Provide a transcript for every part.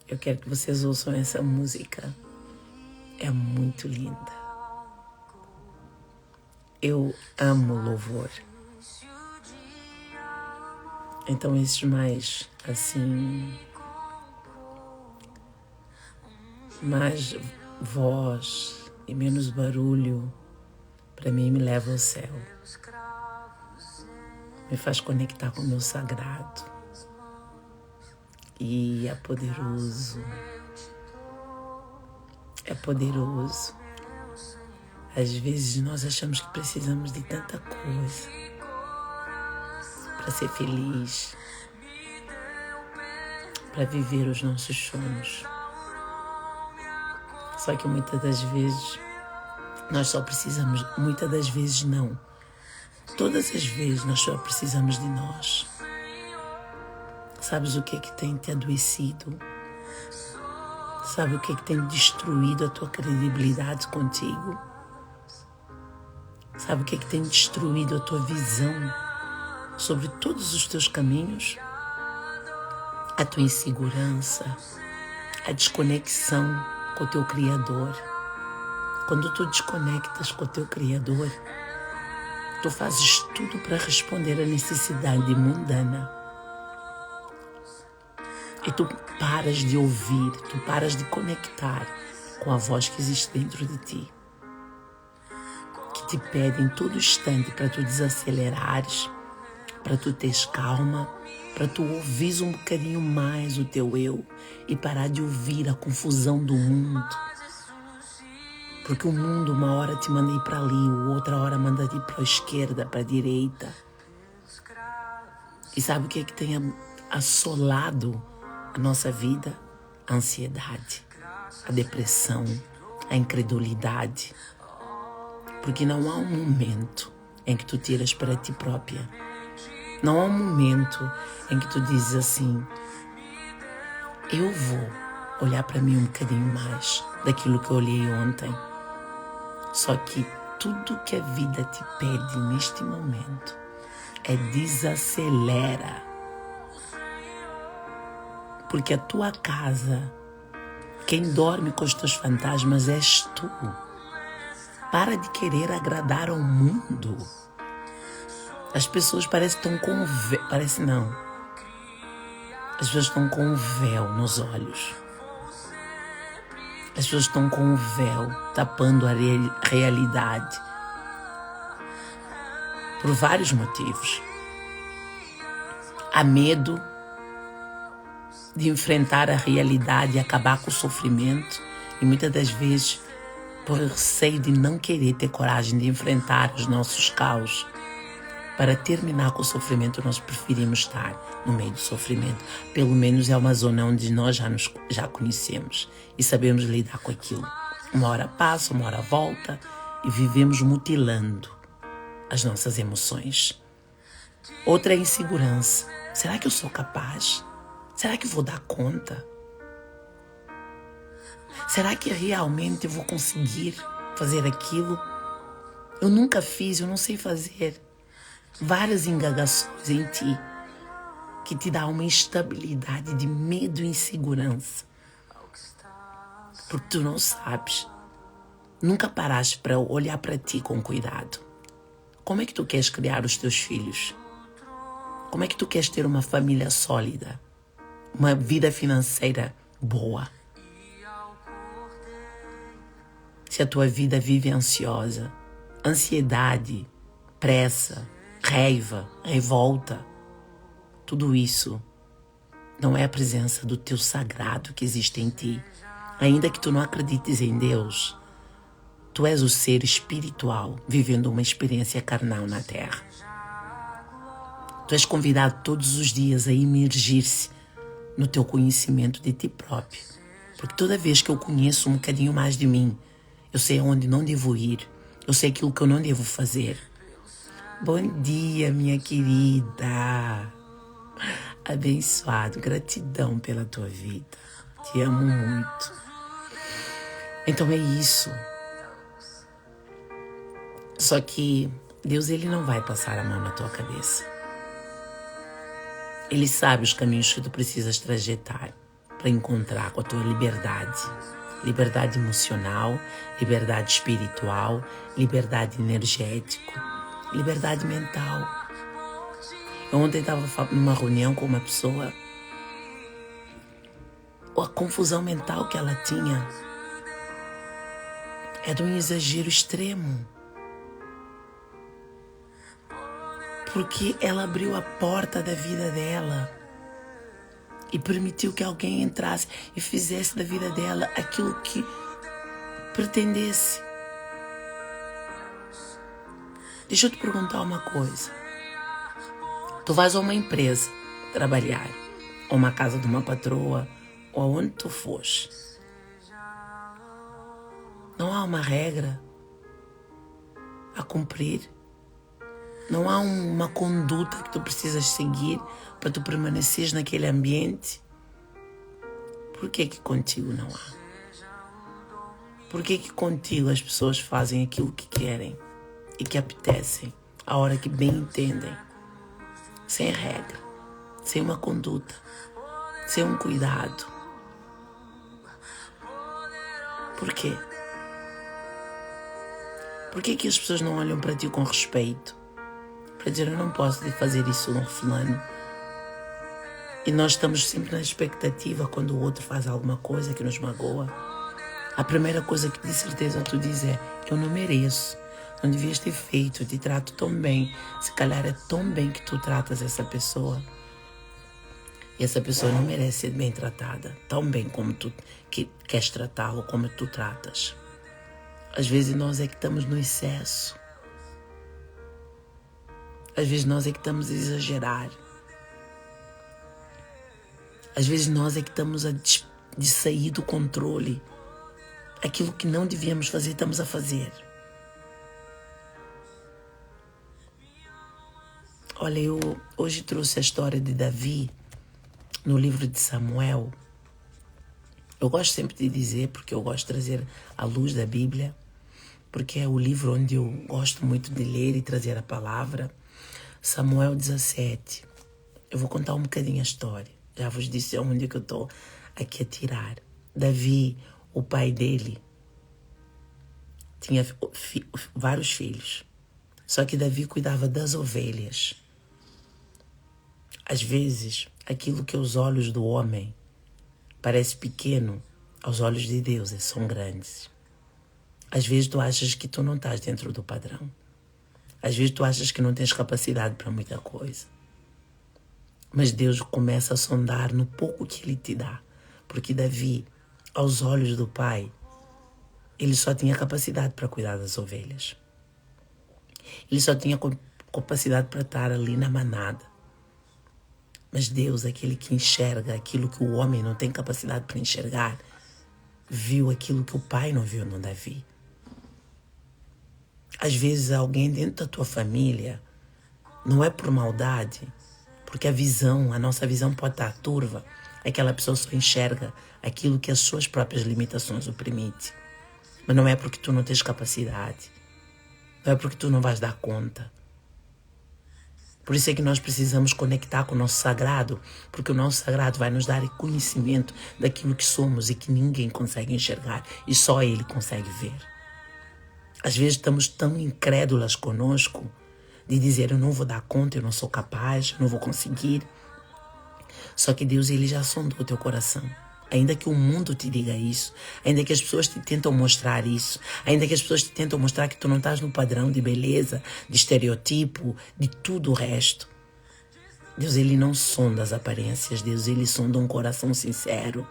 Eu quero que vocês ouçam essa música. É muito linda. Eu amo louvor. Então esses mais, assim, mais voz e menos barulho, para mim me leva ao céu. Me faz conectar com o meu sagrado. E é poderoso. É poderoso. Às vezes nós achamos que precisamos de tanta coisa para ser feliz, para viver os nossos sonhos. Só que muitas das vezes nós só precisamos, muitas das vezes não. Todas as vezes nós só precisamos de nós. Sabes o que é que tem te adoecido? Sabe o que é que tem destruído a tua credibilidade contigo? Sabe o que é que tem destruído a tua visão sobre todos os teus caminhos? A tua insegurança, a desconexão com o teu Criador. Quando tu desconectas com o teu Criador, tu fazes tudo para responder à necessidade mundana. E tu paras de ouvir, tu paras de conectar com a voz que existe dentro de ti, que te pede em todo instante para tu desacelerares, para tu teres calma, para tu ouvires um bocadinho mais o teu eu e parar de ouvir a confusão do mundo. Porque o mundo uma hora te manda ir para ali, outra hora manda ir para a esquerda, para a direita. E sabe o que é que tem assolado a nossa vida? A ansiedade, a depressão, a incredulidade. Porque não há um momento em que tu tiras para ti própria. Não há um momento em que tu dizes assim: eu vou olhar para mim um bocadinho mais daquilo que eu olhei ontem. Só que tudo que a vida te pede neste momento é desacelera. Porque a tua casa, quem dorme com os teus fantasmas és tu. Para de querer agradar ao mundo. As pessoas parecem que estão com um véu. Parece não. As pessoas estão com um véu nos olhos. As pessoas estão com um véu tapando a realidade. Por vários motivos. Há medo de enfrentar a realidade e acabar com o sofrimento. E muitas das vezes, por receio de não querer ter coragem de enfrentar os nossos caos, para terminar com o sofrimento, nós preferimos estar no meio do sofrimento. Pelo menos é uma zona onde nós já conhecemos e sabemos lidar com aquilo. Uma hora passa, uma hora volta e vivemos mutilando as nossas emoções. Outra é a insegurança. Será que eu sou capaz? Será que vou dar conta? Será que realmente eu vou conseguir fazer aquilo? Eu nunca fiz, eu não sei fazer. Várias indagações em ti que te dá uma instabilidade de medo e insegurança. Porque tu não sabes. Nunca paraste para olhar para ti com cuidado. Como é que tu queres criar os teus filhos? Como é que tu queres ter uma família sólida? Uma vida financeira boa? Se a tua vida vive ansiosa, ansiedade, pressa, raiva, revolta, tudo isso não é a presença do teu sagrado que existe em ti. Ainda que tu não acredites em Deus, tu és o ser espiritual vivendo uma experiência carnal na Terra. Tu és convidado todos os dias a imergir-se no teu conhecimento de ti próprio. Porque toda vez que eu conheço um bocadinho mais de mim, eu sei aonde não devo ir, eu sei aquilo que eu não devo fazer. Bom dia, minha querida. Abençoado, gratidão pela tua vida. Te amo muito. Então é isso. Só que Deus, Ele não vai passar a mão na tua cabeça. Ele sabe os caminhos que tu precisas trajetar. para encontrar com a tua liberdade. Liberdade emocional, liberdade espiritual, liberdade energética, liberdade mental. Eu ontem estava numa reunião com uma pessoa, a confusão mental que ela tinha era um exagero extremo. Porque ela abriu a porta da vida dela e permitiu que alguém entrasse e fizesse da vida dela aquilo que pretendesse. Deixa eu te perguntar uma coisa. Tu vais a uma empresa trabalhar, ou uma casa de uma patroa, ou aonde tu fores. Não há uma regra a cumprir. Não há uma conduta que tu precisas seguir para tu permaneceres naquele ambiente. Por que contigo não há? Por que contigo as pessoas fazem aquilo que querem e que apetecem, a hora que bem entendem, sem regra, sem uma conduta, sem um cuidado? Por quê? Por que as pessoas não olham para ti com respeito? Para dizer, eu não posso fazer isso no fulano. E nós estamos sempre na expectativa quando o outro faz alguma coisa que nos magoa. A primeira coisa que de certeza tu diz é, eu não mereço, não devias ter feito, eu te trato tão bem. Se calhar é tão bem que tu tratas essa pessoa. E essa pessoa não merece ser bem tratada, tão bem como tu queres tratá-lo, como tu tratas. Às vezes nós é que estamos no excesso. Às vezes nós é que estamos a exagerar. Às vezes nós é que estamos de sair do controle. Aquilo que não devíamos fazer, estamos a fazer. Olha, eu hoje trouxe a história de Davi no livro de Samuel. Eu gosto sempre de dizer, porque eu gosto de trazer à luz da Bíblia, porque é o livro onde eu gosto muito de ler e trazer a palavra. Samuel 17. Eu vou contar um bocadinho a história. Já vos disse onde que eu estou aqui a tirar. Davi, o pai dele, tinha vários filhos. Só que Davi cuidava das ovelhas. Às vezes, aquilo que aos olhos do homem parece pequeno, aos olhos de Deus são grandes. Às vezes tu achas que tu não estás dentro do padrão. Às vezes tu achas que não tens capacidade para muita coisa. Mas Deus começa a sondar no pouco que Ele te dá. Porque Davi, aos olhos do pai, ele só tinha capacidade para cuidar das ovelhas. Ele só tinha capacidade para estar ali na manada. Mas Deus, aquele que enxerga aquilo que o homem não tem capacidade para enxergar, viu aquilo que o pai não viu no Davi. Às vezes alguém dentro da tua família, não é por maldade, porque a nossa visão pode estar turva. Aquela pessoa só enxerga aquilo que as suas próprias limitações o permitem. Mas não é porque tu não tens capacidade. Não é porque tu não vais dar conta. Por isso é que nós precisamos conectar com o nosso sagrado, porque o nosso sagrado vai nos dar conhecimento daquilo que somos e que ninguém consegue enxergar e só Ele consegue ver. Às vezes estamos tão incrédulas conosco de dizer, eu não vou dar conta, eu não sou capaz, eu não vou conseguir. Só que Deus, Ele já sondou o teu coração. Ainda que o mundo te diga isso, ainda que as pessoas te tentam mostrar isso, ainda que as pessoas te tentam mostrar que tu não estás no padrão de beleza, de estereotipo, de tudo o resto. Deus, Ele não sonda as aparências. Deus, Ele sonda um coração sincero.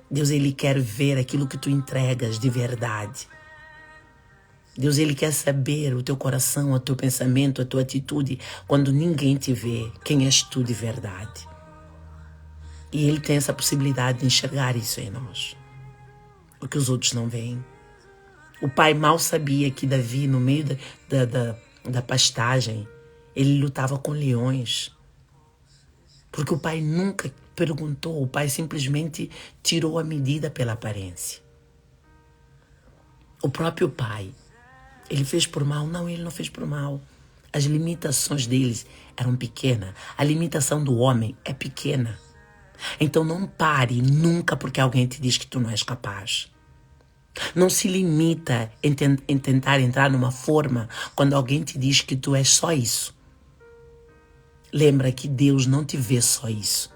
Deus, Ele quer ver aquilo que tu entregas de verdade. Deus, Ele quer saber o teu coração, o teu pensamento, a tua atitude, quando ninguém te vê, quem és tu de verdade. E Ele tem essa possibilidade de enxergar isso em nós, o que os outros não veem. O pai mal sabia que Davi, no meio da pastagem, ele lutava com leões. Porque o pai nunca perguntou, o pai simplesmente tirou a medida pela aparência. O próprio pai, ele fez por mal? Não, ele não fez por mal. As limitações deles eram pequenas. A limitação do homem é pequena. Então não pare nunca porque alguém te diz que tu não és capaz. Não se limita em tentar entrar numa forma quando alguém te diz que tu és só isso. Lembra que Deus não te vê só isso.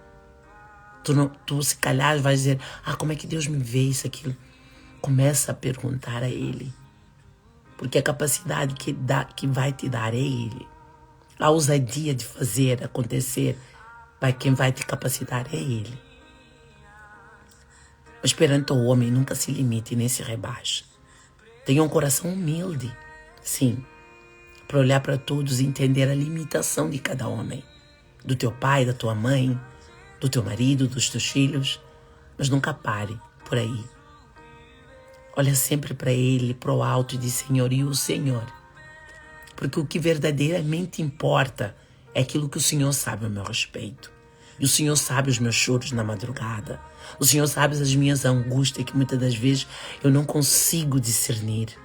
Tu se calhar vais dizer, como é que Deus me vê isso, aquilo? Começa a perguntar a Ele. Porque a capacidade que vai te dar é Ele. A ousadia de fazer acontecer, quem vai te capacitar é Ele. Mas perante o homem, nunca se limite nem se rebaixe. Tenha um coração humilde, sim, para olhar para todos e entender a limitação de cada homem. Do teu pai, da tua mãe, do teu marido, dos teus filhos. Mas nunca pare por aí. Olha sempre para Ele, para o alto e diz, Senhor, e o Senhor. Porque o que verdadeiramente importa é aquilo que o Senhor sabe a meu respeito. E o Senhor sabe os meus choros na madrugada. O Senhor sabe as minhas angústias que muitas das vezes eu não consigo discernir.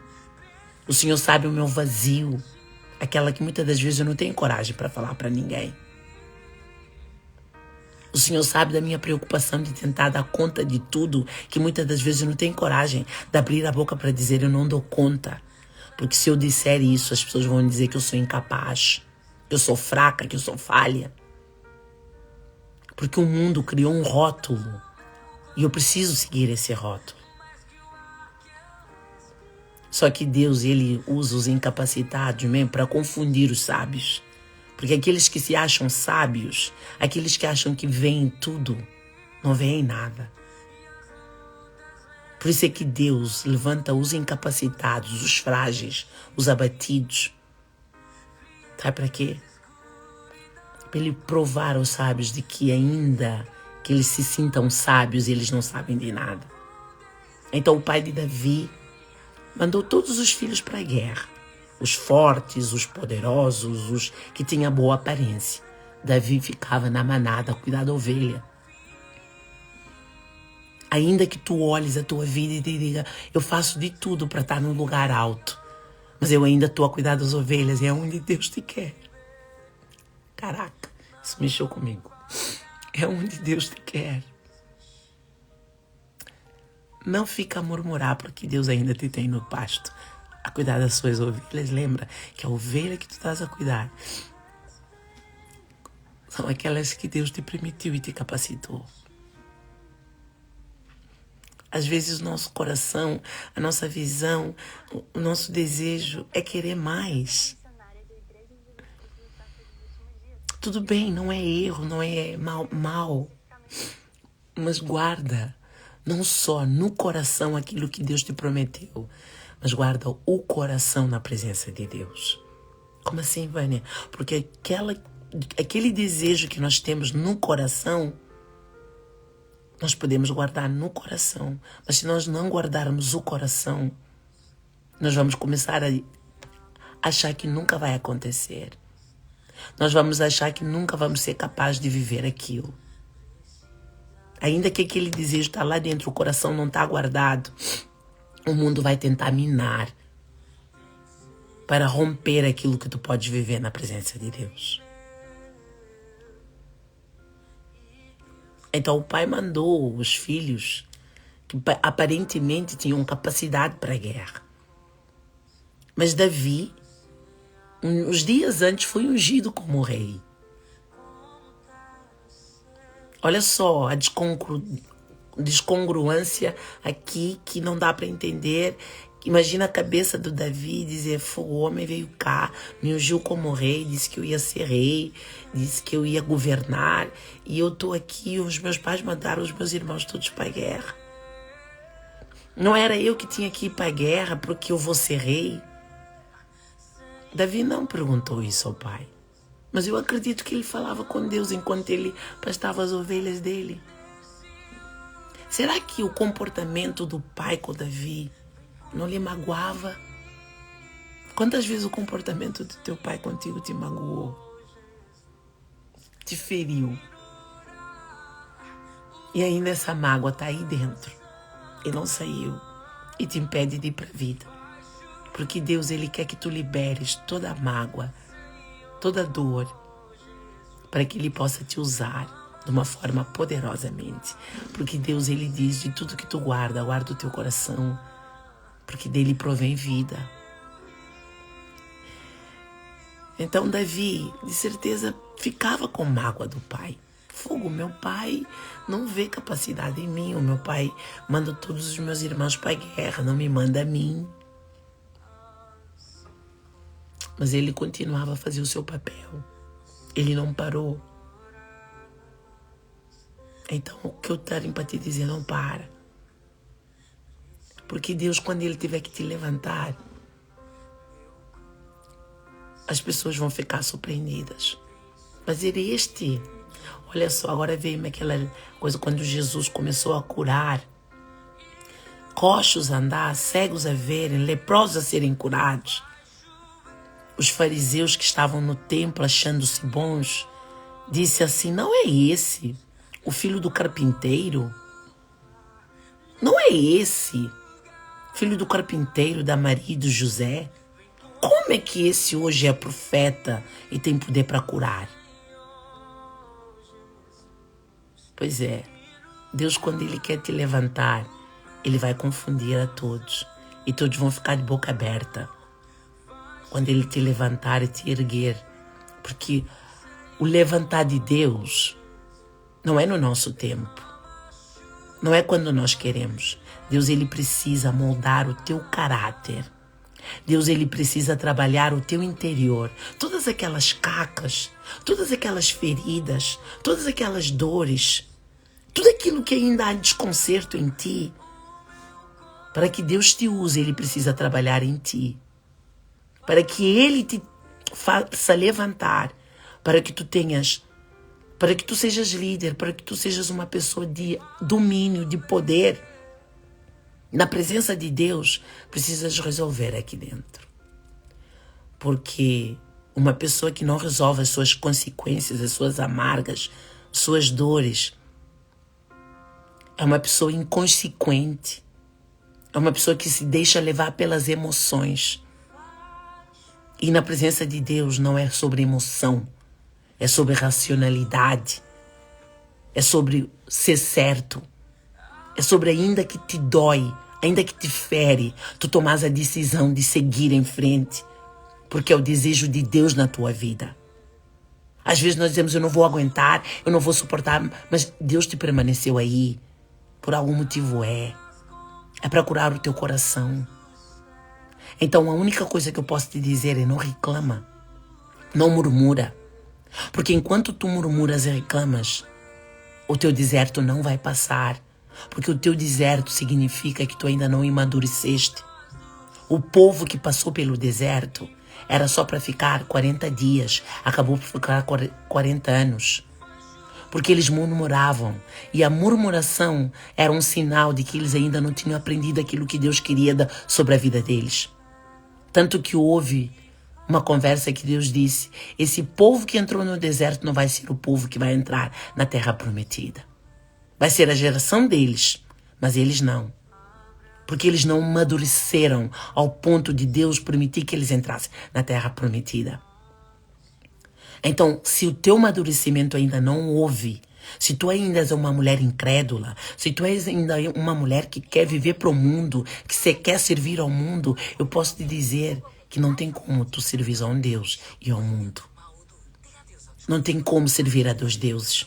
O Senhor sabe o meu vazio, aquela que muitas das vezes eu não tenho coragem para falar para ninguém. O Senhor sabe da minha preocupação de tentar dar conta de tudo, que muitas das vezes eu não tenho coragem de abrir a boca para dizer eu não dou conta. Porque se eu disser isso, as pessoas vão dizer que eu sou incapaz, que eu sou fraca, que eu sou falha. Porque o mundo criou um rótulo e eu preciso seguir esse rótulo. Só que Deus, Ele usa os incapacitados mesmo para confundir os sábios. Porque aqueles que se acham sábios, aqueles que acham que veem tudo, não veem nada. Por isso é que Deus levanta os incapacitados, os frágeis, os abatidos. Sabe para quê? Para Ele provar aos sábios de que ainda que eles se sintam sábios, eles não sabem de nada. Então o pai de Davi mandou todos os filhos para a guerra. Os fortes, os poderosos, os que tinham boa aparência. Davi ficava na manada a cuidar da ovelha. Ainda que tu olhes a tua vida e te diga, eu faço de tudo para estar num lugar alto, mas eu ainda estou a cuidar das ovelhas e é onde Deus te quer. Caraca, isso mexeu comigo. É onde Deus te quer. Não fica a murmurar porque Deus ainda te tem no pasto a cuidar das suas ovelhas. Lembra que a ovelha que tu estás a cuidar são aquelas que Deus te permitiu e te capacitou. Às vezes o nosso coração, a nossa visão, o nosso desejo é querer mais. Tudo bem, não é erro, não é mal, mas guarda não só no coração aquilo que Deus te prometeu, mas guarda o coração na presença de Deus. Como assim, Vânia? Porque aquele desejo que nós temos no coração, nós podemos guardar no coração. Mas se nós não guardarmos o coração, nós vamos começar a achar que nunca vai acontecer. Nós vamos achar que nunca vamos ser capazes de viver aquilo. Ainda que aquele desejo está lá dentro, o coração não está guardado, o mundo vai tentar minar para romper aquilo que tu podes viver na presença de Deus. Então o pai mandou os filhos que aparentemente tinham capacidade para a guerra. Mas Davi, uns dias antes, foi ungido como rei. Olha só a descongruência aqui que não dá para entender. Imagina a cabeça do Davi dizer, o homem veio cá, me ungiu como rei, disse que eu ia ser rei, disse que eu ia governar, e eu estou aqui, os meus pais mandaram os meus irmãos todos para a guerra. Não era eu que tinha que ir para a guerra porque eu vou ser rei? Davi não perguntou isso ao pai. Mas eu acredito que ele falava com Deus enquanto ele pastava as ovelhas dele. Será que o comportamento do pai com Davi não lhe magoava? Quantas vezes o comportamento do teu pai contigo te magoou? Te feriu? E ainda essa mágoa está aí dentro e não saiu e te impede de ir para a vida. Porque Deus, Ele quer que tu liberes toda a mágoa, toda a dor, para que Ele possa te usar. de uma forma poderosamente. Porque Deus, Ele diz, de tudo que tu guarda, guarda o teu coração, porque dele provém vida. Então Davi, de certeza, ficava com mágoa do pai. Fogo, meu pai não vê capacidade em mim. O meu pai manda todos os meus irmãos para a guerra, não me manda a mim. Mas ele continuava a fazer o seu papel. Ele não parou. Então, o que eu tenho para te dizer, não para. Porque Deus, quando Ele tiver que te levantar, as pessoas vão ficar surpreendidas. Mas olha só, agora veio-me aquela coisa quando Jesus começou a curar. Coxos a andar, cegos a verem, leprosos a serem curados. Os fariseus que estavam no templo achando-se bons, disse assim, não é esse o filho do carpinteiro? Não é esse filho do carpinteiro, da Maria e do José? Como é que esse hoje é profeta e tem poder para curar? Pois é, Deus, quando Ele quer te levantar, Ele vai confundir a todos. E todos vão ficar de boca aberta. Quando Ele te levantar e te erguer. Porque o levantar de Deus não é no nosso tempo. Não é quando nós queremos. Deus, Ele precisa moldar o teu caráter. Deus, Ele precisa trabalhar o teu interior. Todas aquelas cacas, todas aquelas feridas, todas aquelas dores, tudo aquilo que ainda há desconcerto em ti, para que Deus te use, Ele precisa trabalhar em ti. Para que Ele te faça levantar, para que tu sejas líder, para que tu sejas uma pessoa de domínio, de poder. Na presença de Deus, precisas resolver aqui dentro. Porque uma pessoa que não resolve as suas consequências, as suas amargas, suas dores, é uma pessoa inconsequente. É uma pessoa que se deixa levar pelas emoções. E na presença de Deus não é sobre emoção, é sobre racionalidade, é sobre ser certo, é sobre ainda que te dói, ainda que te fere, tu tomas a decisão de seguir em frente, porque é o desejo de Deus na tua vida. Às vezes nós dizemos, eu não vou aguentar, eu não vou suportar, mas Deus te permaneceu aí, por algum motivo é para curar o teu coração. Então a única coisa que eu posso te dizer é não reclama, não murmura, porque enquanto tu murmuras e reclamas, o teu deserto não vai passar, porque o teu deserto significa que tu ainda não amadureceste. O povo que passou pelo deserto era só para ficar 40 dias, acabou por ficar 40 anos. Porque eles murmuravam, e a murmuração era um sinal de que eles ainda não tinham aprendido aquilo que Deus queria sobre a vida deles. Tanto que houve uma conversa que Deus disse, esse povo que entrou no deserto não vai ser o povo que vai entrar na terra prometida. Vai ser a geração deles, mas eles não. Porque eles não amadureceram ao ponto de Deus permitir que eles entrassem na terra prometida. Então, se o teu amadurecimento ainda não houve, se tu ainda és uma mulher incrédula, se tu és ainda uma mulher que quer viver para o mundo, que você quer servir ao mundo, eu posso te dizer que não tem como tu servir a um Deus e ao mundo. Não tem como servir a dois deuses.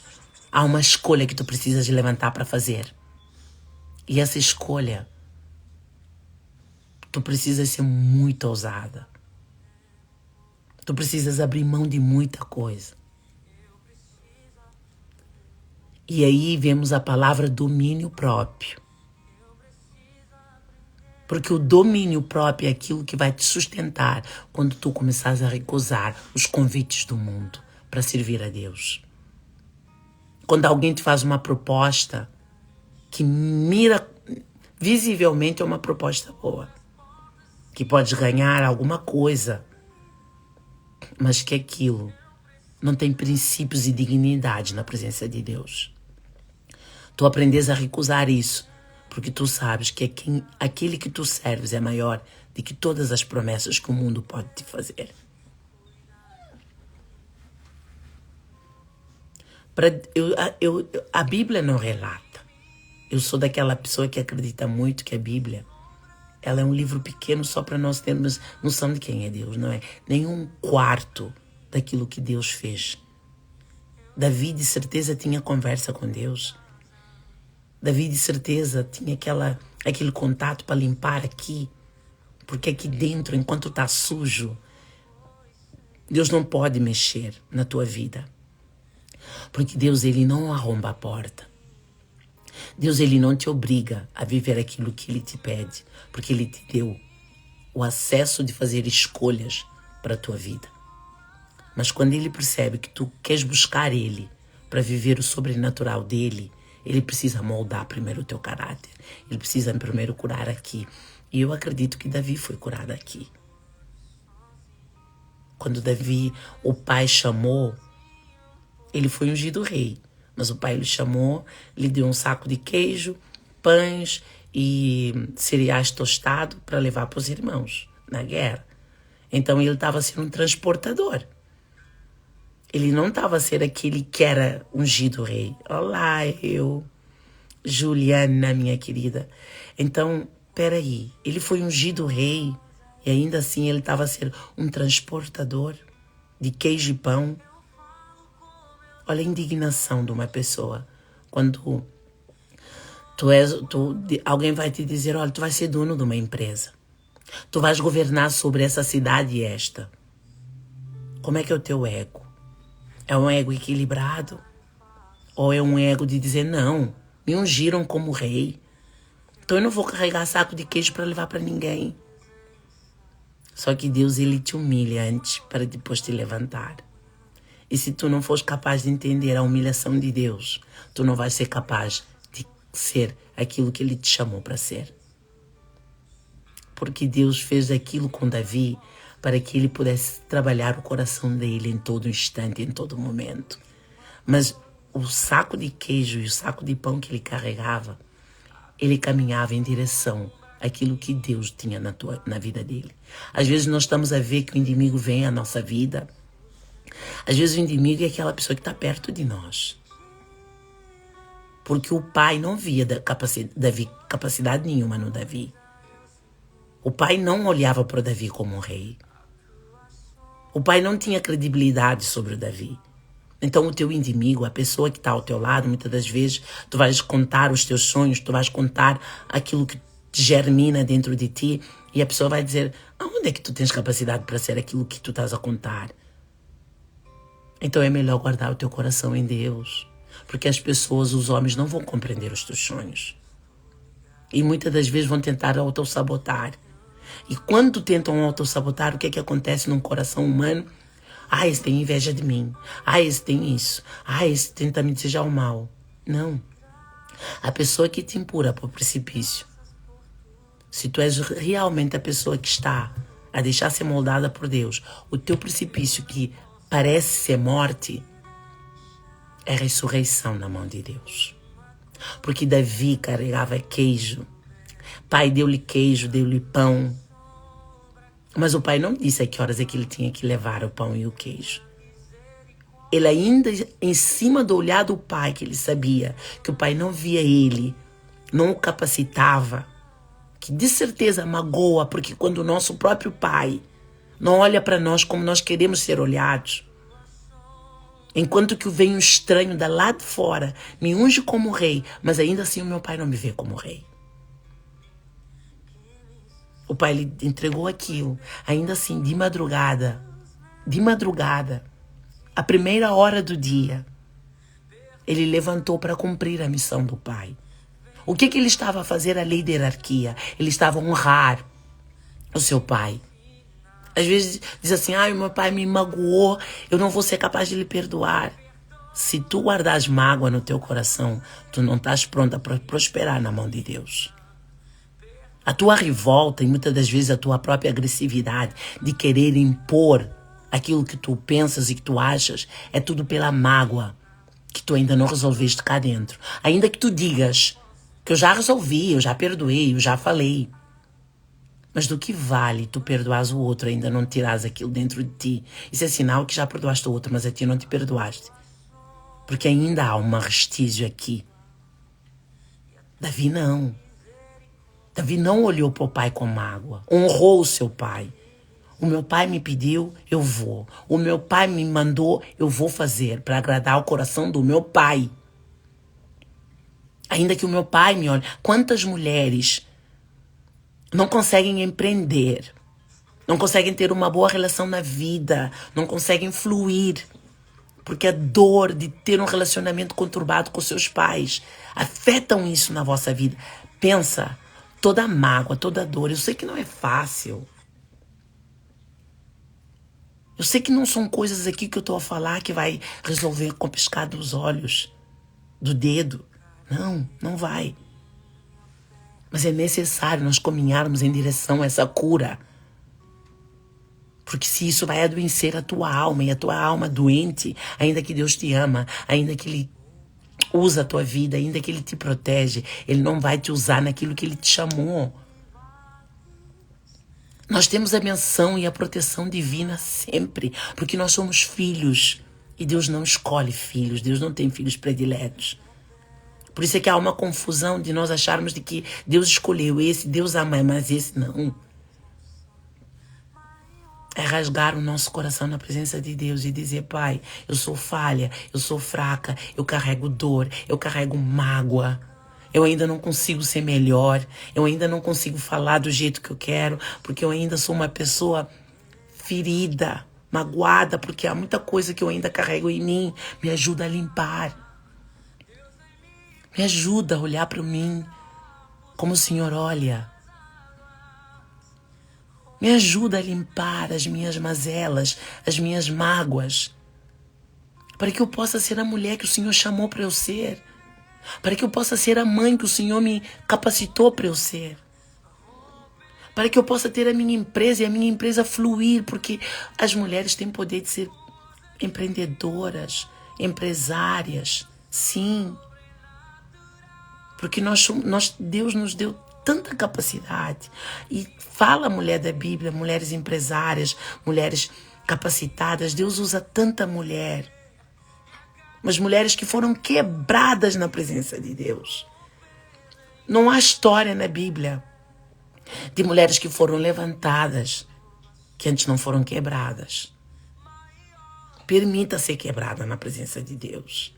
Há uma escolha que tu precisas levantar para fazer. E essa escolha, tu precisas ser muito ousada. Tu precisas abrir mão de muita coisa. E aí vemos a palavra domínio próprio. Porque o domínio próprio é aquilo que vai te sustentar quando tu começares a recusar os convites do mundo para servir a Deus. Quando alguém te faz uma proposta que mira, visivelmente é uma proposta boa, que pode ganhar alguma coisa, mas que aquilo não tem princípios e dignidade na presença de Deus. Tu aprendes a recusar isso, porque tu sabes que aquele que tu serves é maior do que todas as promessas que o mundo pode te fazer. A Bíblia não relata. Eu sou daquela pessoa que acredita muito que a Bíblia, ela é um livro pequeno só para nós termos noção de quem é Deus, não é? Nem um quarto daquilo que Deus fez. Davi, de certeza, tinha conversa com Deus. Davi, de certeza, tinha aquele contato para limpar aqui. Porque aqui dentro, enquanto está sujo, Deus não pode mexer na tua vida. Porque Deus, ele não arromba a porta. Deus, ele não te obriga a viver aquilo que ele te pede. Porque ele te deu o acesso de fazer escolhas para a tua vida. Mas quando ele percebe que tu queres buscar ele para viver o sobrenatural dele, ele precisa moldar primeiro o teu caráter. Ele precisa primeiro curar aqui. E eu acredito que Davi foi curado aqui. Quando Davi, o pai chamou, ele foi ungido rei. Mas o pai lhe chamou, lhe deu um saco de queijo, pães e cereais tostados para levar para os irmãos na guerra. Então ele estava sendo um transportador. Ele não estava sendo aquele que era ungido rei. Olá, Juliana, minha querida. Então, peraí, ele foi ungido rei e ainda assim ele estava sendo um transportador de queijo e pão. Olha a indignação de uma pessoa. Quando alguém vai te dizer, olha, tu vai ser dono de uma empresa. Tu vais governar sobre essa cidade e esta. Como é que é o teu ego? É um ego equilibrado? Ou é um ego de dizer, não, me ungiram como rei. Então eu não vou carregar saco de queijo para levar para ninguém. Só que Deus, ele te humilha antes para depois te levantar. E se tu não fores capaz de entender a humilhação de Deus, tu não vais ser capaz de ser aquilo que ele te chamou para ser. Porque Deus fez aquilo com Davi para que ele pudesse trabalhar o coração dele em todo instante, em todo momento. Mas o saco de queijo e o saco de pão que ele carregava, ele caminhava em direção àquilo que Deus tinha na vida dele. Às vezes nós estamos a ver que o inimigo vem à nossa vida. Às vezes o inimigo é aquela pessoa que está perto de nós. Porque o pai não via capacidade nenhuma no Davi. O pai não olhava para o Davi como um rei. O pai não tinha credibilidade sobre o Davi. Então o teu inimigo, a pessoa que está ao teu lado, muitas das vezes tu vais contar os teus sonhos, tu vais contar aquilo que germina dentro de ti e a pessoa vai dizer, aonde é que tu tens capacidade para ser aquilo que tu estás a contar? Então é melhor guardar o teu coração em Deus, porque as pessoas, os homens não vão compreender os teus sonhos. E muitas das vezes vão tentar autossabotar. E quando tentam autossabotar, o que é que acontece num coração humano? Ah, esse tem inveja de mim. Ah, esse tem isso. Ah, esse tenta me desejar o mal. Não. A pessoa que te empurra para o precipício, se tu és realmente a pessoa que está a deixar ser moldada por Deus, o teu precipício que parece ser morte, é ressurreição na mão de Deus. Porque Davi carregava queijo. Pai deu-lhe queijo, deu-lhe pão. Mas o pai não disse a que horas é que ele tinha que levar o pão e o queijo. Ele ainda, em cima do olhar do pai, que ele sabia que o pai não via ele, não o capacitava, que de certeza magoa, porque quando o nosso próprio pai não olha para nós como nós queremos ser olhados, enquanto que vem um estranho da lá de fora, me unge como rei, mas ainda assim o meu pai não me vê como rei. O pai lhe entregou aquilo, ainda assim, de madrugada, a primeira hora do dia, ele levantou para cumprir a missão do pai. O que ele estava a fazer? A lei da hierarquia. Ele estava a honrar o seu pai. Às vezes diz assim, o meu pai me magoou, eu não vou ser capaz de lhe perdoar. Se tu guardas mágoa no teu coração, tu não estás pronta para prosperar na mão de Deus. A tua revolta e muitas das vezes a tua própria agressividade de querer impor aquilo que tu pensas e que tu achas é tudo pela mágoa que tu ainda não resolveste cá dentro. Ainda que tu digas que eu já resolvi, eu já perdoei, eu já falei. Mas do que vale tu perdoares o outro e ainda não tirares aquilo dentro de ti? Isso é sinal que já perdoaste o outro, mas a ti não te perdoaste. Porque ainda há um restício aqui. Davi não. Davi não olhou para o pai com mágoa. Honrou o seu pai. O meu pai me pediu, eu vou. O meu pai me mandou, eu vou fazer para agradar o coração do meu pai. Ainda que o meu pai me olhe. Quantas mulheres não conseguem empreender, não conseguem ter uma boa relação na vida, não conseguem fluir, porque a dor de ter um relacionamento conturbado com seus pais afetam isso na vossa vida. Pensa, toda mágoa, toda dor, eu sei que não é fácil. Eu sei que não são coisas aqui que eu estou a falar que vai resolver com o piscar dos olhos, do dedo. Não, não vai. Mas é necessário nós caminharmos em direção a essa cura. Porque se isso vai adoecer a tua alma, e a tua alma doente, ainda que Deus te ama, ainda que Ele usa a tua vida, ainda que Ele te protege, Ele não vai te usar naquilo que Ele te chamou. Nós temos a menção e a proteção divina sempre, porque nós somos filhos. E Deus não escolhe filhos, Deus não tem filhos prediletos. Por isso é que há uma confusão de nós acharmos de que Deus escolheu esse, Deus ama, mas esse não. É rasgar o nosso coração na presença de Deus e dizer: Pai, eu sou falha, eu sou fraca, eu carrego dor, eu carrego mágoa. Eu ainda não consigo ser melhor, eu ainda não consigo falar do jeito que eu quero, porque eu ainda sou uma pessoa ferida, magoada, porque há muita coisa que eu ainda carrego em mim. Me ajuda a limpar. Me ajuda a olhar para mim como o Senhor olha. Me ajuda a limpar as minhas mazelas, as minhas mágoas, para que eu possa ser a mulher que o Senhor chamou para eu ser, para que eu possa ser a mãe que o Senhor me capacitou para eu ser, para que eu possa ter a minha empresa e a minha empresa fluir, porque as mulheres têm poder de ser empreendedoras, empresárias, sim, porque Deus nos deu tanta capacidade. E fala a mulher da Bíblia, mulheres empresárias, mulheres capacitadas. Deus usa tanta mulher. Mas mulheres que foram quebradas na presença de Deus. Não há história na Bíblia de mulheres que foram levantadas, que antes não foram quebradas. Permita ser quebrada na presença de Deus.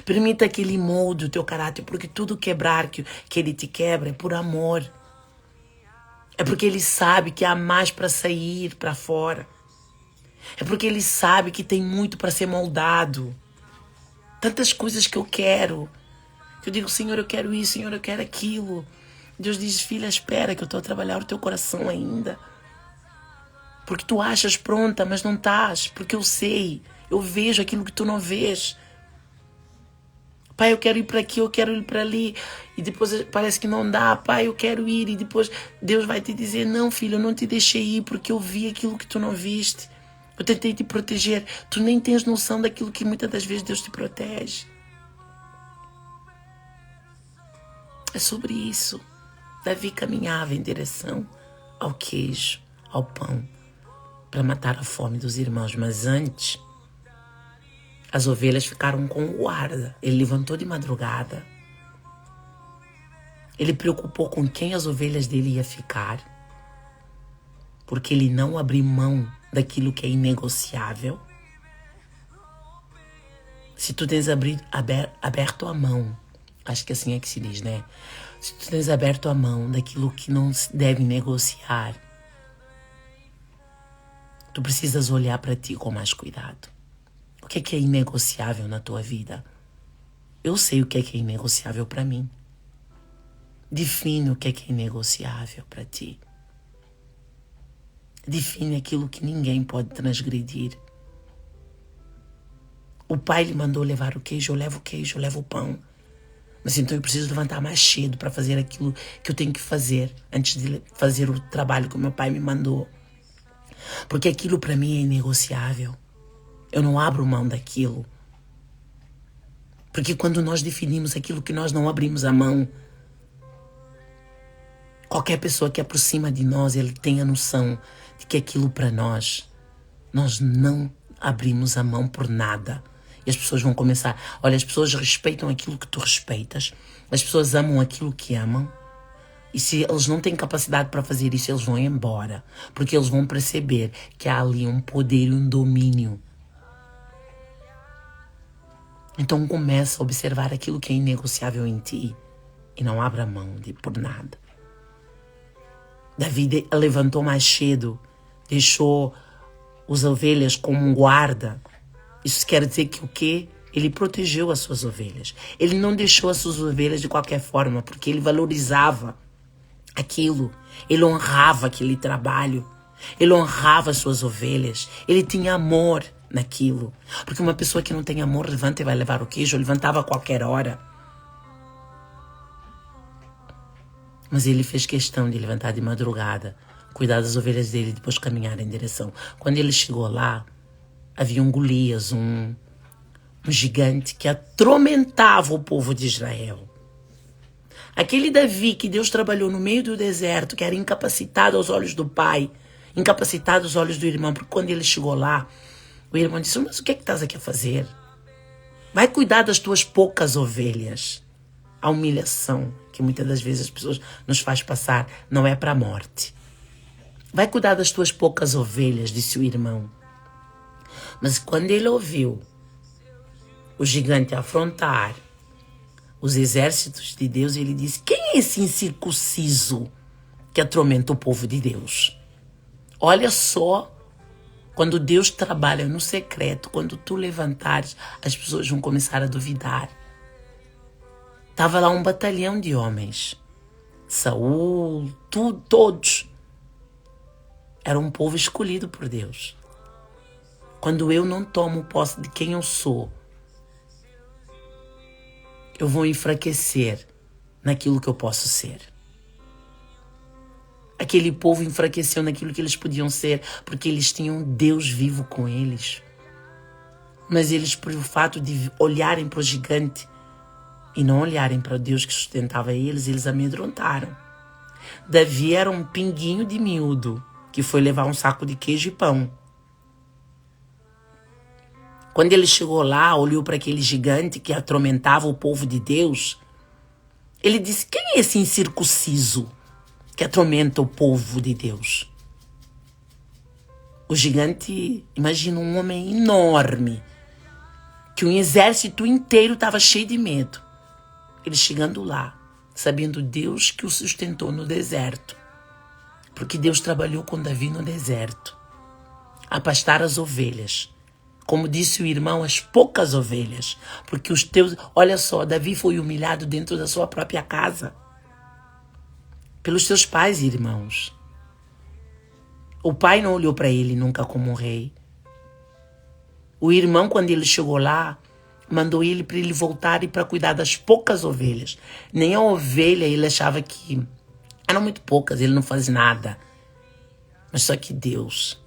Permita que Ele molde o teu caráter, porque tudo quebrar que Ele te quebra é por amor. É porque Ele sabe que há mais para sair para fora. É porque Ele sabe que tem muito para ser moldado. Tantas coisas que eu quero. Que eu digo: Senhor, eu quero isso, Senhor, eu quero aquilo. Deus diz: filha, espera que eu estou a trabalhar o teu coração ainda. Porque tu achas pronta, mas não estás. Porque eu sei, eu vejo aquilo que tu não vês. Pai, eu quero ir para aqui, eu quero ir para ali. E depois parece que não dá. Pai, eu quero ir. E depois Deus vai te dizer: não, filho, eu não te deixei ir porque eu vi aquilo que tu não viste. Eu tentei te proteger. Tu nem tens noção daquilo que muitas das vezes Deus te protege. É sobre isso. Davi caminhava em direção ao queijo, ao pão, para matar a fome dos irmãos. Mas antes, as ovelhas ficaram com o guarda. Ele levantou de madrugada. Ele preocupou com quem as ovelhas dele ia ficar. Porque ele não abriu mão daquilo que é inegociável. Se tu tens aberto a mão, acho que assim é que se diz, né? Se tu tens aberto a mão daquilo que não se deve negociar, tu precisas olhar para ti com mais cuidado. O que é inegociável na tua vida? Eu sei o que é inegociável para mim. Define o que é inegociável para ti. Define aquilo que ninguém pode transgredir. O pai lhe mandou levar o queijo, eu levo o queijo, eu levo o pão. Mas então eu preciso levantar mais cedo para fazer aquilo que eu tenho que fazer antes de fazer o trabalho que o meu pai me mandou. Porque aquilo para mim é inegociável. Eu não abro mão daquilo. Porque quando nós definimos aquilo que nós não abrimos a mão, qualquer pessoa que aproxima de nós, ele tem a noção de que aquilo para nós não abrimos a mão por nada. E as pessoas vão começar... Olha, as pessoas respeitam aquilo que tu respeitas. As pessoas amam aquilo que amam. E se eles não têm capacidade para fazer isso, eles vão embora. Porque eles vão perceber que há ali um poder e um domínio. Então começa a observar aquilo que é inegociável em ti. E não abra mão por nada. Davi levantou mais cedo. Deixou as ovelhas como um guarda. Isso quer dizer que o quê? Ele protegeu as suas ovelhas. Ele não deixou as suas ovelhas de qualquer forma, porque ele valorizava aquilo. Ele honrava aquele trabalho. Ele honrava as suas ovelhas. Ele tinha amor naquilo. Porque uma pessoa que não tem amor levanta e vai levar o queijo. Levantava a qualquer hora. Mas ele fez questão de levantar de madrugada, cuidar das ovelhas dele e depois caminhar em direção. Quando ele chegou lá, havia um Golias, um gigante que atormentava o povo de Israel. Aquele Davi que Deus trabalhou no meio do deserto, que era incapacitado aos olhos do pai, incapacitado aos olhos do irmão, porque quando ele chegou lá, o irmão disse: mas o que é que estás aqui a fazer? Vai cuidar das tuas poucas ovelhas. A humilhação que muitas das vezes as pessoas nos faz passar não é para a morte. Vai cuidar das tuas poucas ovelhas, disse o irmão. Mas quando ele ouviu o gigante afrontar os exércitos de Deus, ele disse: quem é esse incircunciso que atormenta o povo de Deus? Olha só, quando Deus trabalha no secreto, quando tu levantares, as pessoas vão começar a duvidar. Estava lá um batalhão de homens. Saul, todos. Era um povo escolhido por Deus. Quando eu não tomo posse de quem eu sou, eu vou enfraquecer naquilo que eu posso ser. Aquele povo enfraqueceu naquilo que eles podiam ser, porque eles tinham Deus vivo com eles. Mas eles, por o fato de olharem para o gigante e não olharem para Deus que sustentava eles amedrontaram. Davi era um pinguinho de miúdo que foi levar um saco de queijo e pão. Quando ele chegou lá, olhou para aquele gigante que atormentava o povo de Deus, ele disse: quem é esse incircunciso que atormenta o povo de Deus? O gigante, imagina um homem enorme, que um exército inteiro estava cheio de medo. Ele chegando lá, sabendo Deus que o sustentou no deserto. Porque Deus trabalhou com Davi no deserto. A pastar as ovelhas. Como disse o irmão, as poucas ovelhas. Porque os teus... Olha só, Davi foi humilhado dentro da sua própria casa. Pelos seus pais e irmãos. O pai não olhou para ele nunca como um rei. O irmão, quando ele chegou lá, mandou ele para ele voltar e para cuidar das poucas ovelhas. Nem a ovelha ele achava que eram muito poucas, ele não faz nada. Mas só que Deus,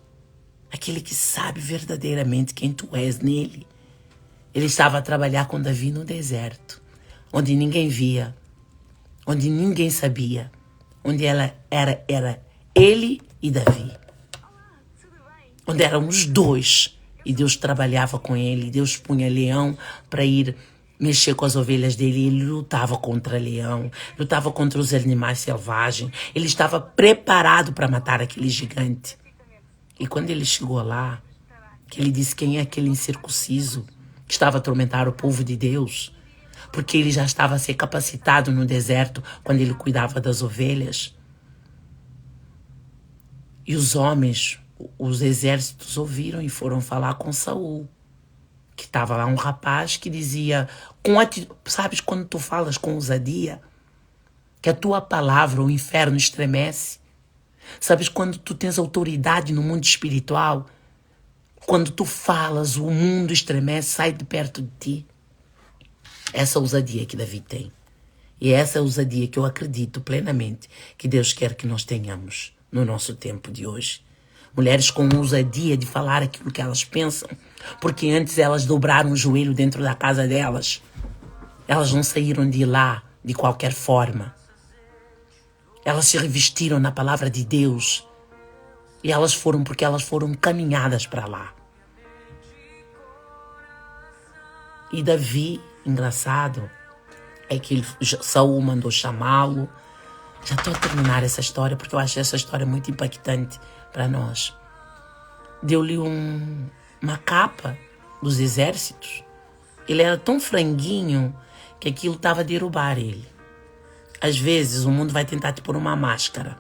aquele que sabe verdadeiramente quem tu és nele, ele estava a trabalhar com Davi no deserto, onde ninguém via, onde ninguém sabia, onde ela era ele e Davi. Onde eram os dois. E Deus trabalhava com ele. Deus punha leão para ir mexer com as ovelhas dele. E ele lutava contra leão. Lutava contra os animais selvagens. Ele estava preparado para matar aquele gigante. E quando ele chegou lá, que ele disse: quem é aquele incircunciso que estava a atormentar o povo de Deus? Porque ele já estava a ser capacitado no deserto quando ele cuidava das ovelhas. E os homens... Os exércitos ouviram e foram falar com Saul. Que estava lá um rapaz que dizia... Sabes quando tu falas com ousadia? Que a tua palavra, o inferno estremece. Sabes quando tu tens autoridade no mundo espiritual? Quando tu falas, o mundo estremece, sai de perto de ti. Essa ousadia que Davi tem. E essa ousadia que eu acredito plenamente que Deus quer que nós tenhamos no nosso tempo de hoje. Mulheres com ousadia de falar aquilo que elas pensam. Porque antes elas dobraram o joelho dentro da casa delas. Elas não saíram de lá de qualquer forma. Elas se revestiram na palavra de Deus. E elas foram porque elas foram caminhadas para lá. E Davi, engraçado, é que Saul mandou chamá-lo. Já estou a terminar essa história porque eu acho essa história muito impactante para nós. Deu-lhe uma capa dos exércitos. Ele era tão franguinho que aquilo estava a derrubar ele. Às vezes o mundo vai tentar te pôr uma máscara.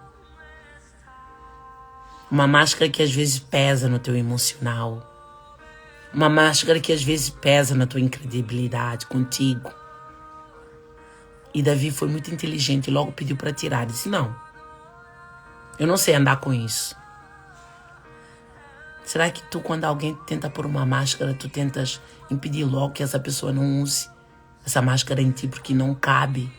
Uma máscara que às vezes pesa no teu emocional. Uma máscara que às vezes pesa na tua incredibilidade contigo. E Davi foi muito inteligente e logo pediu para tirar. Disse, não, eu não sei andar com isso. Será que tu, quando alguém tenta pôr uma máscara, tu tentas impedir logo que essa pessoa não use essa máscara em ti porque não cabe?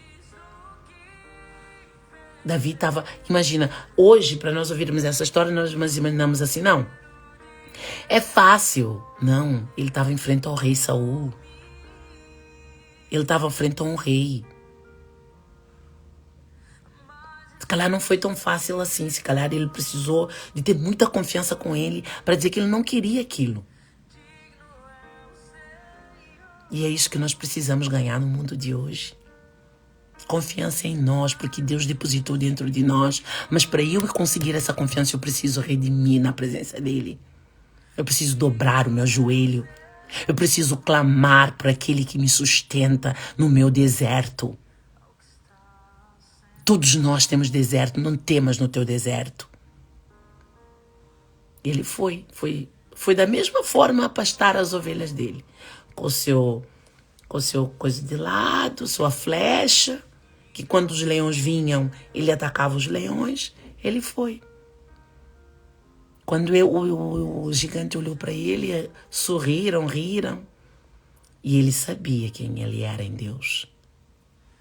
Davi estava... Imagina, hoje, para nós ouvirmos essa história, nós imaginamos assim, não. É fácil. Não, ele estava em frente ao rei Saul. Ele estava em frente a um rei. Se calhar não foi tão fácil assim. Se calhar ele precisou de ter muita confiança com ele para dizer que ele não queria aquilo. E é isso que nós precisamos ganhar no mundo de hoje. Confiança em nós, porque Deus depositou dentro de nós. Mas para eu conseguir essa confiança, eu preciso redimir na presença dele. Eu preciso dobrar o meu joelho. Eu preciso clamar por aquele que me sustenta no meu deserto. Todos nós temos deserto, não temas no teu deserto. Ele foi da mesma forma a pastar as ovelhas dele. Com seu coisa de lado, sua flecha, que quando os leões vinham, ele atacava os leões. Ele foi. Quando o gigante olhou para ele, sorriram, riram. E ele sabia quem ele era em Deus.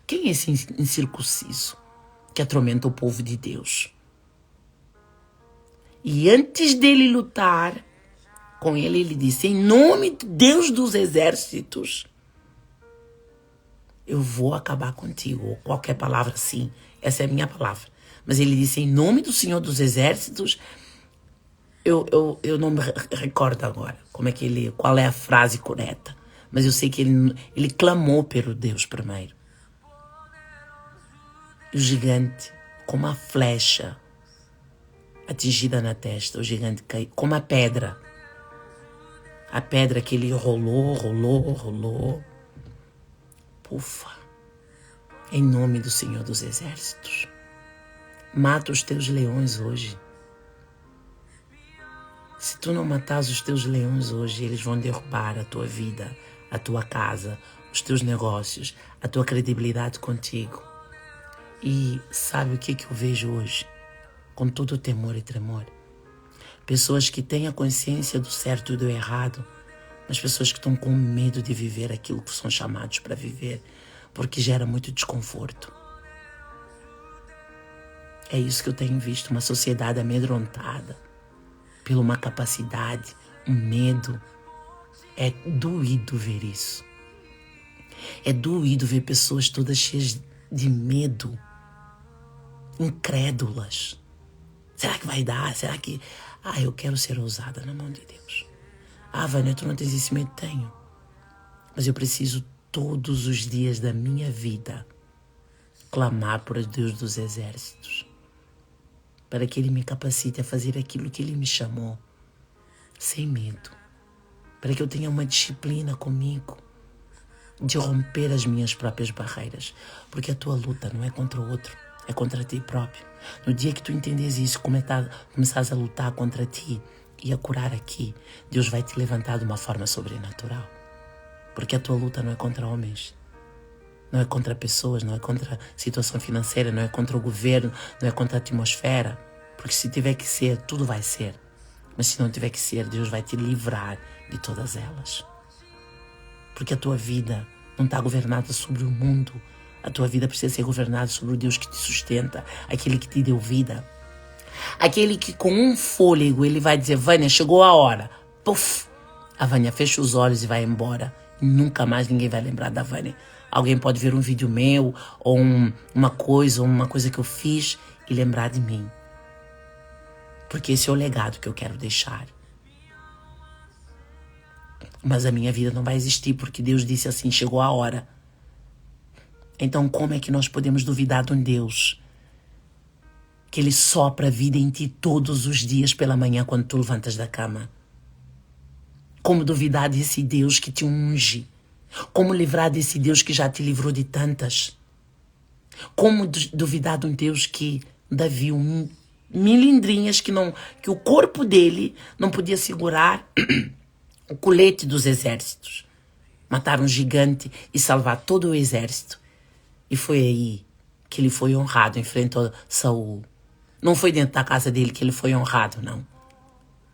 Quem é esse incircunciso que atormenta o povo de Deus? E antes dele lutar com ele, ele disse, em nome de Deus dos exércitos, eu vou acabar contigo. Ou qualquer palavra assim, essa é a minha palavra. Mas ele disse, em nome do Senhor dos exércitos, eu não me recordo agora qual é a frase correta. Mas eu sei que ele clamou pelo Deus primeiro. E o gigante, com uma flecha atingida na testa, o gigante caiu, como a pedra. A pedra que ele rolou. Pufa. Em nome do Senhor dos exércitos. Mata os teus leões hoje. Se tu não matares os teus leões hoje, eles vão derrubar a tua vida, a tua casa, os teus negócios, a tua credibilidade contigo. E sabe o que eu vejo hoje? Com todo o temor e tremor. Pessoas que têm a consciência do certo e do errado, mas pessoas que estão com medo de viver aquilo que são chamados para viver, porque gera muito desconforto. É isso que eu tenho visto, uma sociedade amedrontada pela uma capacidade, um medo. É doído ver isso. É doído ver pessoas todas cheias de medo, incrédulas. Será que vai dar? Será que... eu quero ser ousada na mão de Deus. Vânia, tu não tens esse medo? Tenho. Mas eu preciso todos os dias da minha vida clamar por Deus dos exércitos, para que Ele me capacite a fazer aquilo que Ele me chamou, sem medo. Para que eu tenha uma disciplina comigo, de romper as minhas próprias barreiras. Porque a tua luta não é contra o outro, é contra ti próprio. No dia que tu entendes isso, começares a lutar contra ti e a curar aqui, Deus vai te levantar de uma forma sobrenatural. Porque a tua luta não é contra homens, não é contra pessoas, não é contra a situação financeira, não é contra o governo, não é contra a atmosfera. Porque se tiver que ser, tudo vai ser. Mas se não tiver que ser, Deus vai te livrar de todas elas. Porque a tua vida não está governada sobre o mundo. A tua vida precisa ser governada sobre o Deus que te sustenta, aquele que te deu vida. Aquele que com um fôlego ele vai dizer, Vânia, chegou a hora. Puf! A Vânia fecha os olhos e vai embora. E nunca mais ninguém vai lembrar da Vânia. Alguém pode ver um vídeo meu, ou uma coisa que eu fiz e lembrar de mim. Porque esse é o legado que eu quero deixar. Mas a minha vida não vai existir porque Deus disse assim, chegou a hora. Então como é que nós podemos duvidar de um Deus que Ele sopra a vida em ti todos os dias pela manhã quando tu levantas da cama? Como duvidar desse Deus que te unge? Como livrar desse Deus que já te livrou de tantas? Como duvidar de um Deus que Davi, milindrinhas que o corpo dele não podia segurar o colete dos exércitos. Matar um gigante e salvar todo o exército. E foi aí que ele foi honrado, enfrentou Saul. Não foi dentro da casa dele que ele foi honrado, não.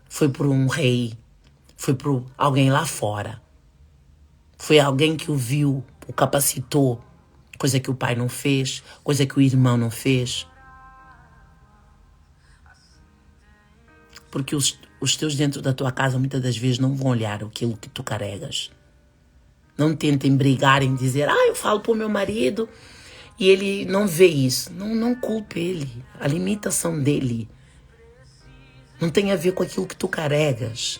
Foi por um rei, foi por alguém lá fora. Foi alguém que o viu, o capacitou, coisa que o pai não fez, coisa que o irmão não fez. Porque os teus dentro da tua casa muitas das vezes não vão olhar aquilo que tu carregas. Não tentem brigar em dizer, eu falo pro meu marido e ele não vê isso. Não culpe ele, a limitação dele não tem a ver com aquilo que tu carregas.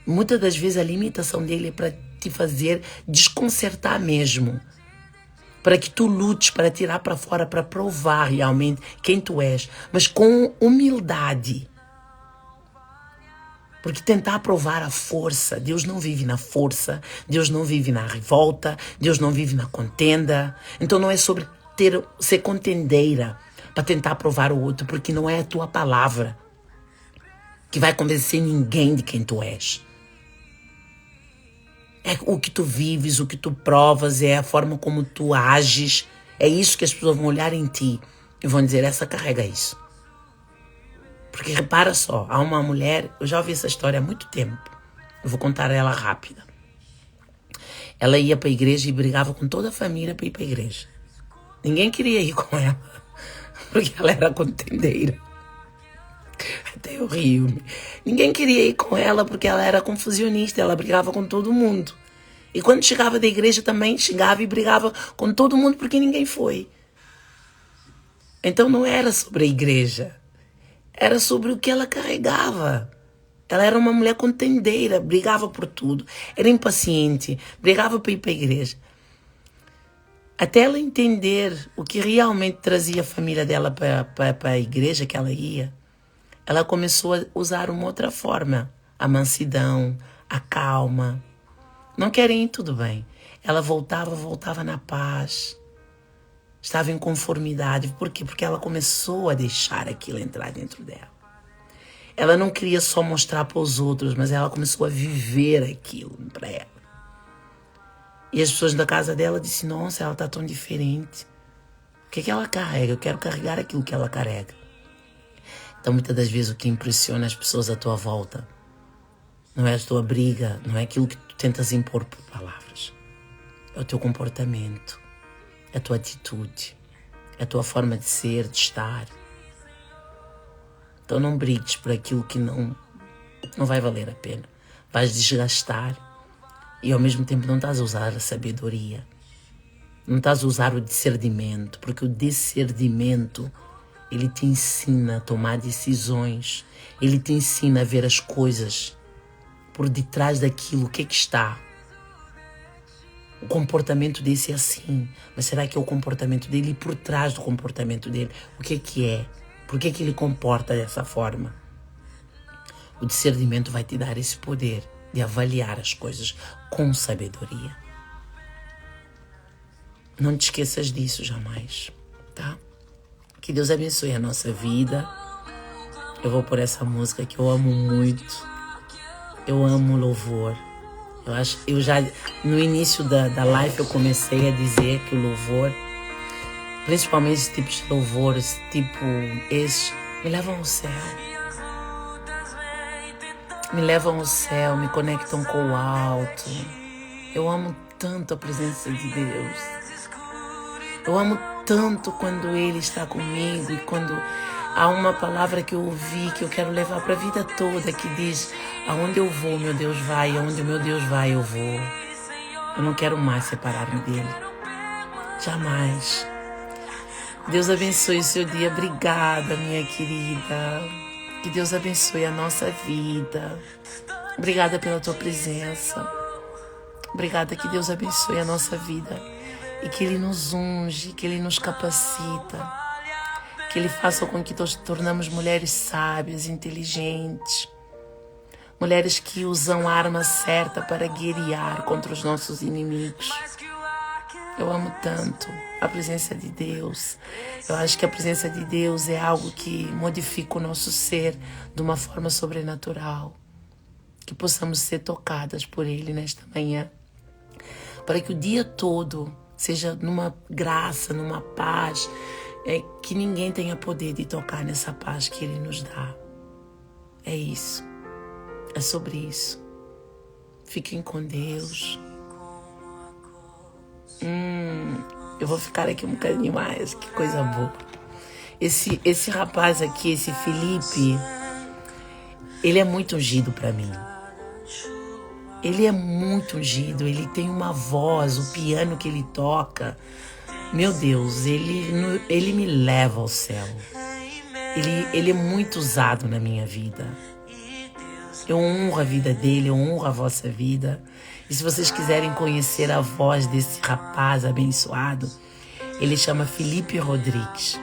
Muitas das vezes a limitação dele é para te fazer desconcertar mesmo. Para que tu lutes, para tirar para fora, para provar realmente quem tu és. Mas com humildade. Porque tentar provar a força, Deus não vive na força, Deus não vive na revolta, Deus não vive na contenda. Então não é sobre ser contendeira para tentar provar o outro, porque não é a tua palavra que vai convencer ninguém de quem tu és. É o que tu vives, o que tu provas, é a forma como tu ages. É isso que as pessoas vão olhar em ti e vão dizer, essa carrega isso. Porque repara só, há uma mulher, eu já ouvi essa história há muito tempo. Eu vou contar ela rápida. Ela ia para a igreja e brigava com toda a família para ir para a igreja. Ninguém queria ir com ela, porque ela era contendeira. Até eu rio. Ninguém queria ir com ela porque ela era confusionista, ela brigava com todo mundo. E quando chegava da igreja também chegava e brigava com todo mundo porque ninguém foi. Então não era sobre a igreja. Era sobre o que ela carregava. Ela era uma mulher contendeira, brigava por tudo. Era impaciente, brigava para ir para a igreja. Até ela entender o que realmente trazia a família dela para a igreja que ela ia, ela começou a usar uma outra forma. A mansidão, a calma. Não querem ir, tudo bem. Ela voltava na paz. Estava em conformidade. Por quê? Porque ela começou a deixar aquilo entrar dentro dela. Ela não queria só mostrar para os outros, mas ela começou a viver aquilo para ela. E as pessoas da casa dela disseram, nossa, ela está tão diferente. O que ela carrega? Eu quero carregar aquilo que ela carrega. Então, muitas das vezes, o que impressiona as pessoas à tua volta não é a tua briga, não é aquilo que tu tentas impor por palavras. É o teu comportamento. É a tua atitude, é a tua forma de ser, de estar. Então não brigues por aquilo que não vai valer a pena. Vais desgastar e ao mesmo tempo não estás a usar a sabedoria. Não estás a usar o discernimento, porque o discernimento, ele te ensina a tomar decisões. Ele te ensina a ver as coisas por detrás daquilo, o que é que está. O comportamento desse é assim, mas será que é o comportamento dele e por trás do comportamento dele? O que é que é? Por que ele comporta dessa forma? O discernimento vai te dar esse poder de avaliar as coisas com sabedoria. Não te esqueças disso jamais, tá? Que Deus abençoe a nossa vida. Eu vou por essa música que eu amo muito. Eu amo louvor. Eu já, no início da live, eu comecei a dizer que o louvor, principalmente esse tipo de louvor, esses, me levam ao céu. Me levam ao céu, me conectam com o alto. Eu amo tanto a presença de Deus. Eu amo tanto quando Ele está comigo e quando há uma palavra que eu ouvi, que eu quero levar para a vida toda, que diz, aonde eu vou, meu Deus vai, aonde o meu Deus vai, eu vou. Eu não quero mais separar-me dele. Jamais. Deus abençoe o seu dia. Obrigada, minha querida. Que Deus abençoe a nossa vida. Obrigada pela tua presença. Obrigada, que Deus abençoe a nossa vida e que Ele nos unge, que Ele nos capacita, que Ele faça com que nós tornamos mulheres sábias, inteligentes, mulheres que usam a arma certa para guerrear contra os nossos inimigos. Eu amo tanto a presença de Deus. Eu acho que a presença de Deus é algo que modifica o nosso ser de uma forma sobrenatural. Que possamos ser tocadas por Ele nesta manhã. Para que o dia todo seja numa graça, numa paz, que ninguém tenha poder de tocar nessa paz que Ele nos dá. É isso. É sobre isso. Fiquem com Deus. Eu vou ficar aqui um bocadinho mais. Que coisa boa. Esse rapaz aqui, esse Felipe, ele é muito ungido para mim. Ele é muito ungido. Ele tem uma voz, o piano que ele toca. Meu Deus, ele me leva ao céu. Ele é muito usado na minha vida. Eu honro a vida dele, eu honro a vossa vida. E se vocês quiserem conhecer a voz desse rapaz abençoado, ele chama Felipe Rodrigues.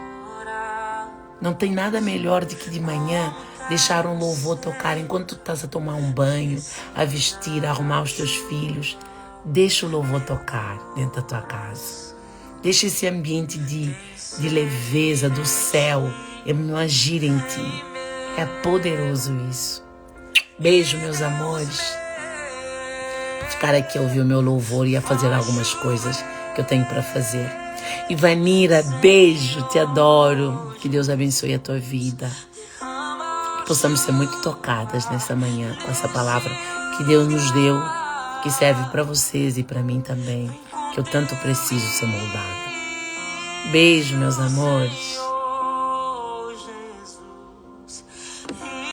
Não tem nada melhor do que de manhã deixar um louvor tocar enquanto tu estás a tomar um banho, a vestir, a arrumar os teus filhos. Deixa o louvor tocar dentro da tua casa. Deixa esse ambiente de leveza do céu agir em ti. É poderoso isso. Beijo, meus amores. Vou ficar aqui a ouvir o meu louvor e a fazer algumas coisas que eu tenho para fazer. Ivanira, beijo, te adoro. Que Deus abençoe a tua vida. Que possamos ser muito tocadas nessa manhã com essa palavra que Deus nos deu, que serve para vocês e para mim também, que eu tanto preciso ser moldada. Beijo, meus amores.